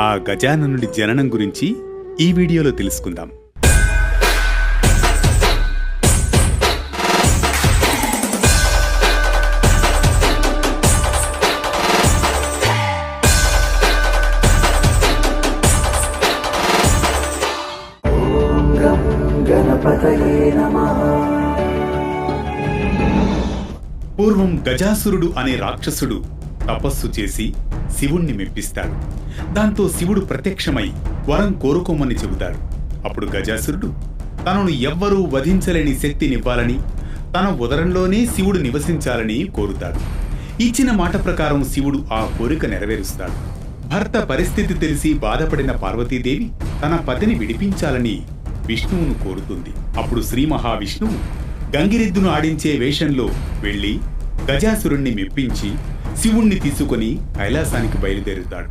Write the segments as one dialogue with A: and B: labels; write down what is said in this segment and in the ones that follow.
A: ఆ గజాననుడి జననం గురించి ఈ వీడియోలో తెలుసుకుందాం. పూర్వం గజాసురుడు అనే రాక్షసుడు తపస్సు చేసి శివుణ్ణి మెప్పిస్తాడు. దాంతో శివుడు ప్రత్యక్షమై వరం కోరుకోమని చెబుతాడు. అప్పుడు గజాసురుడు తనను ఎవ్వరూ వధించలేని శక్తినివ్వాలని, తన ఉదరంలోనే శివుడు నివసించాలని కోరుతాడు. ఇచ్చిన మాట ప్రకారం శివుడు ఆ కోరిక నెరవేరుస్తాడు. భర్త పరిస్థితి తెలిసి బాధపడిన పార్వతీదేవి తన పతిని విడిపించాలని విష్ణువును కోరుతుంది. అప్పుడు శ్రీ మహావిష్ణువు గంగిరెద్దును ఆడించే వేషంలో వెళ్లి గజాసురుణ్ణి మెప్పించి శివుణ్ణి తీసుకుని కైలాసానికి బయలుదేరుతాడు.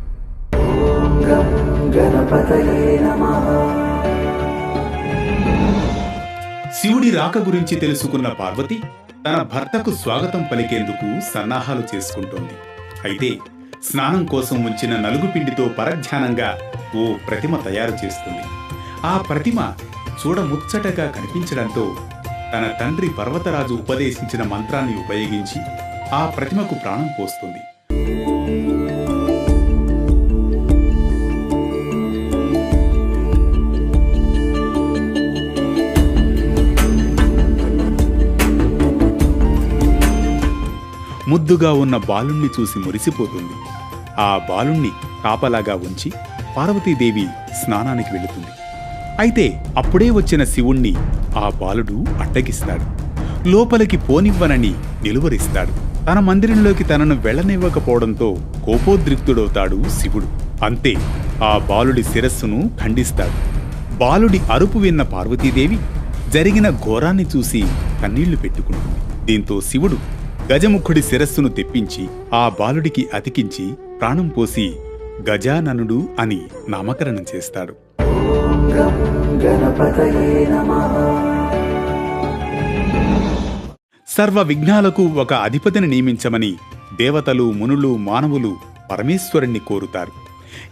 A: శివుడి రాక గురించి తెలుసుకున్న పార్వతి తన భర్తకు స్వాగతం పలికేందుకు సన్నాహాలు చేసుకుంటోంది. అయితే స్నానం కోసం ఉంచిన నలుగుపిండితో పరధ్యానంగా ఓ ప్రతిమ తయారు చేస్తుంది. ఆ ప్రతిమ చూడముచ్చటగా కనిపించడంతో తన తండ్రి పర్వతరాజు ఉపదేశించిన మంత్రాన్ని ఉపయోగించి ఆ ప్రతిమకు ప్రాణం పోస్తుంది. ముద్దుగా ఉన్న బాలుణ్ణి చూసి మురిసిపోతుంది. ఆ బాలుణ్ణి కాపలాగా ఉంచి పార్వతీదేవి స్నానానికి వెళుతుంది. అయితే అప్పుడే వచ్చిన శివుణ్ణి ఆ బాలుడు అడ్డగిస్తాడు. లోపలికి పోనివ్వనని నిలువరిస్తాడు. తన మందిరంలోకి తనను వెళ్లనివ్వకపోవడంతో కోపోద్రిక్తుడవుతాడు శివుడు. అంతే ఆ బాలుడి శిరస్సును ఖండిస్తాడు. బాలుడి అరుపు విన్న పార్వతీదేవి జరిగిన ఘోరాన్ని చూసి కన్నీళ్లు పెట్టుకుంటుంది. దీంతో శివుడు గజముఖుడి శిరస్సును తెప్పించి ఆ బాలుడికి అతికించి ప్రాణం పోసి గజాననుడు అని నామకరణం చేస్తాడు. సర్వ విఘ్నాలకు ఒక అధిపతిని నియమించమని దేవతలు, మునులు, మానవులు పరమేశ్వరుణ్ణి కోరుతారు.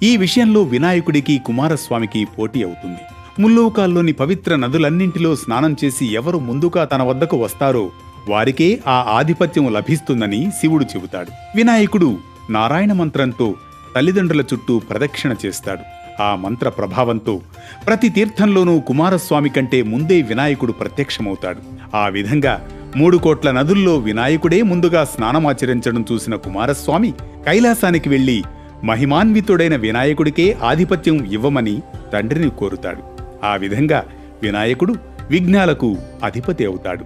A: ఈ విషయంలో వినాయకుడికి కుమారస్వామికి పోటీ అవుతుంది. ముల్లోకాల్లోని పవిత్ర నదులన్నింటిలో స్నానం చేసి ఎవరు ముందుగా తన వద్దకు వస్తారో వారికే ఆ ఆధిపత్యం లభిస్తుందని శివుడు చెబుతాడు. వినాయకుడు నారాయణ మంత్రంతో తల్లిదండ్రుల చుట్టూ ప్రదక్షిణ చేస్తాడు. ఆ మంత్ర ప్రభావంతో ప్రతి తీర్థంలోనూ కుమారస్వామి కంటే ముందే వినాయకుడు ప్రత్యక్షమవుతాడు. ఆ విధంగా 3 కోట్ల నదుల్లో వినాయకుడే ముందుగా స్నానమాచరించడం చూసిన కుమారస్వామి కైలాసానికి వెళ్లి మహిమాన్వితుడైన వినాయకుడికే ఆధిపత్యం ఇవ్వమని తండ్రిని కోరుతాడు. ఆ విధంగా వినాయకుడు విఘ్నాలకు అధిపతి అవుతాడు.